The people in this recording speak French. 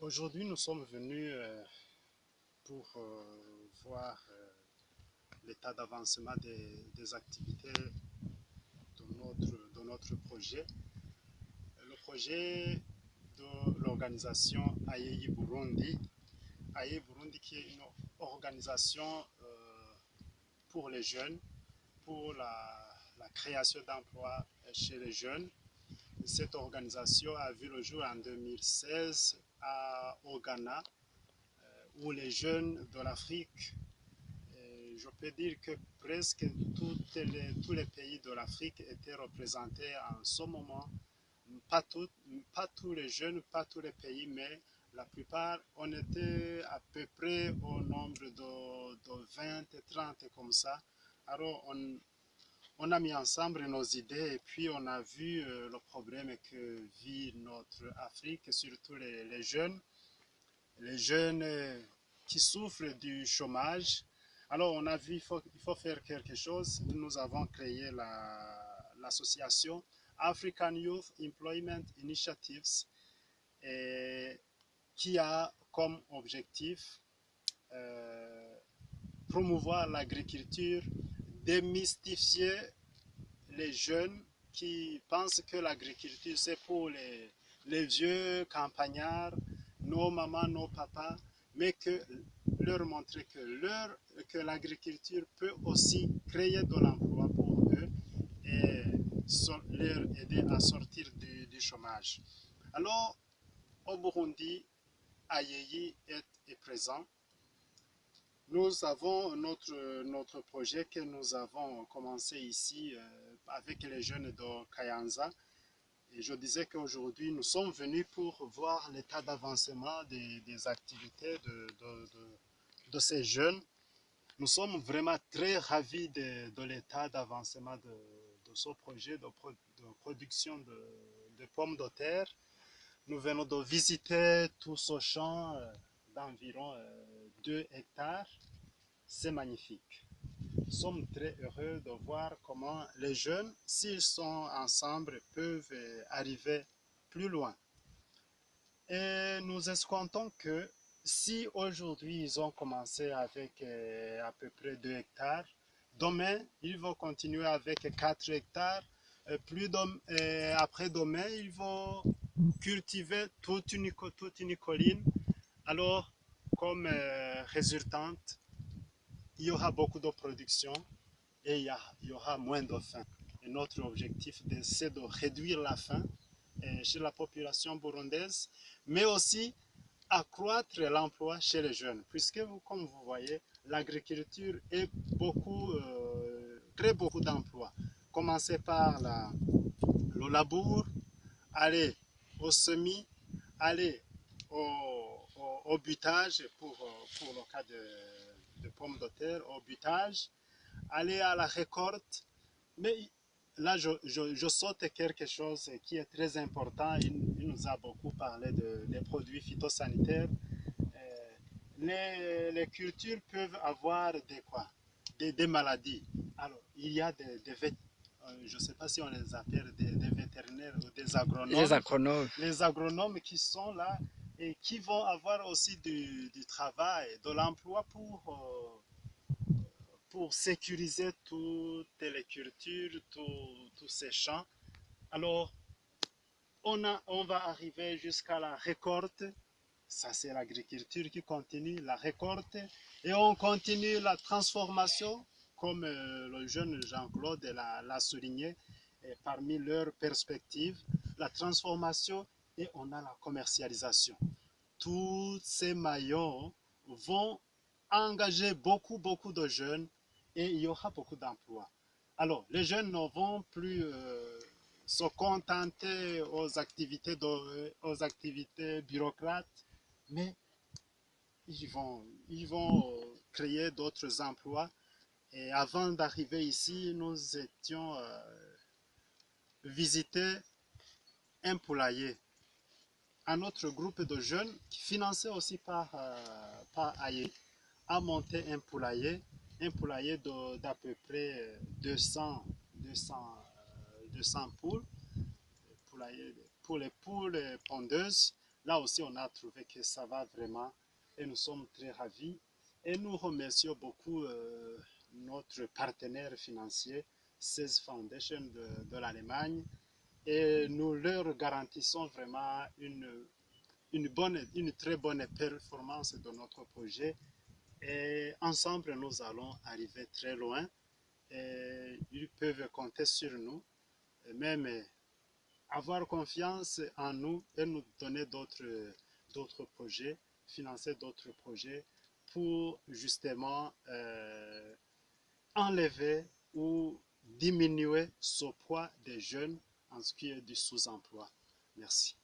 Aujourd'hui, nous sommes venus pour voir l'état d'avancement des activités de notre projet. Le projet de l'organisation Ayeyi Burundi. Ayeyi Burundi qui est une organisation pour les jeunes, pour la création d'emplois chez les jeunes. Cette organisation a vu le jour en 2016 au Ghana, où les jeunes de l'Afrique, je peux dire que presque tous les pays de l'Afrique étaient représentés en ce moment. Pas tous les jeunes, pas tous les pays, mais la plupart, on était à peu près au nombre de 20 et 30 comme ça. Alors, on a mis ensemble nos idées et puis on a vu le problème que vit notre Afrique, surtout les jeunes. Les jeunes qui souffrent du chômage. Alors on a vu il faut faire quelque chose. Nous avons créé l'association African Youth Employment Initiatives qui a comme objectif promouvoir l'agriculture, démystifier les jeunes qui pensent que l'agriculture c'est pour les vieux campagnards, nos mamans, nos papas, mais que leur montrer que l'agriculture peut aussi créer de l'emploi pour eux et leur aider à sortir du chômage. Alors, au Burundi, Ayeyi est présent. Nous avons notre projet que nous avons commencé ici avec les jeunes de Kayanza. Et je disais qu'aujourd'hui, nous sommes venus pour voir l'état d'avancement des activités de ces jeunes. Nous sommes vraiment très ravis de l'état d'avancement de ce projet de production de pommes de terre. Nous venons de visiter tout ce champ d'environ 2 hectares. C'est magnifique. Nous sommes très heureux de voir comment les jeunes, s'ils sont ensemble, peuvent arriver plus loin. Et nous escomptons que si aujourd'hui ils ont commencé avec à peu près 2 hectares, demain ils vont continuer avec 4 hectares, après demain ils vont cultiver toute une colline. Alors, comme résultante, il y aura beaucoup de production et il y aura moins de faim. Et notre objectif, c'est de réduire la faim chez la population burundaise, mais aussi accroître l'emploi chez les jeunes, puisque comme vous voyez, l'agriculture crée beaucoup d'emplois. Commencer par le labour, aller au semis, aller au butage pour le cas de pommes de terre, au butage, aller à la récolte. Mais là, je saute quelque chose qui est très important. Il nous a beaucoup parlé des produits phytosanitaires. Les cultures peuvent avoir des maladies. Alors, il y a je ne sais pas si on les appelle des vétérinaires ou des Les agronomes. agronomes. Les agronomes qui sont là et qui vont avoir aussi du travail, de l'emploi pour sécuriser toutes les cultures, tous ces champs. Alors, on va arriver jusqu'à la récolte. Ça, c'est l'agriculture qui continue, la récolte. Et on continue la transformation, comme le jeune Jean-Claude l'a souligné, et parmi leurs perspectives, la transformation et on a la commercialisation. Tous ces maillons vont engager beaucoup de jeunes et il y aura beaucoup d'emplois. Alors, les jeunes ne vont plus se contenter aux activités bureaucrates, mais ils vont créer d'autres emplois. Et avant d'arriver ici, nous étions visiter un poulailler. Un autre groupe de jeunes, financé aussi par Aye, a monté un poulailler d'à peu près 200 poules, pour les poules pondeuses. là aussi, on a trouvé que ça va vraiment et nous sommes très ravis. Et nous remercions beaucoup notre partenaire financier, CES Foundation de l'Allemagne, et nous leur garantissons vraiment une très bonne performance de notre projet. Et ensemble, nous allons arriver très loin. Et ils peuvent compter sur nous, et même avoir confiance en nous et nous donner d'autres projets, financer d'autres projets pour justement enlever ou diminuer ce poids des jeunes en ce qui est du sous-emploi. Merci.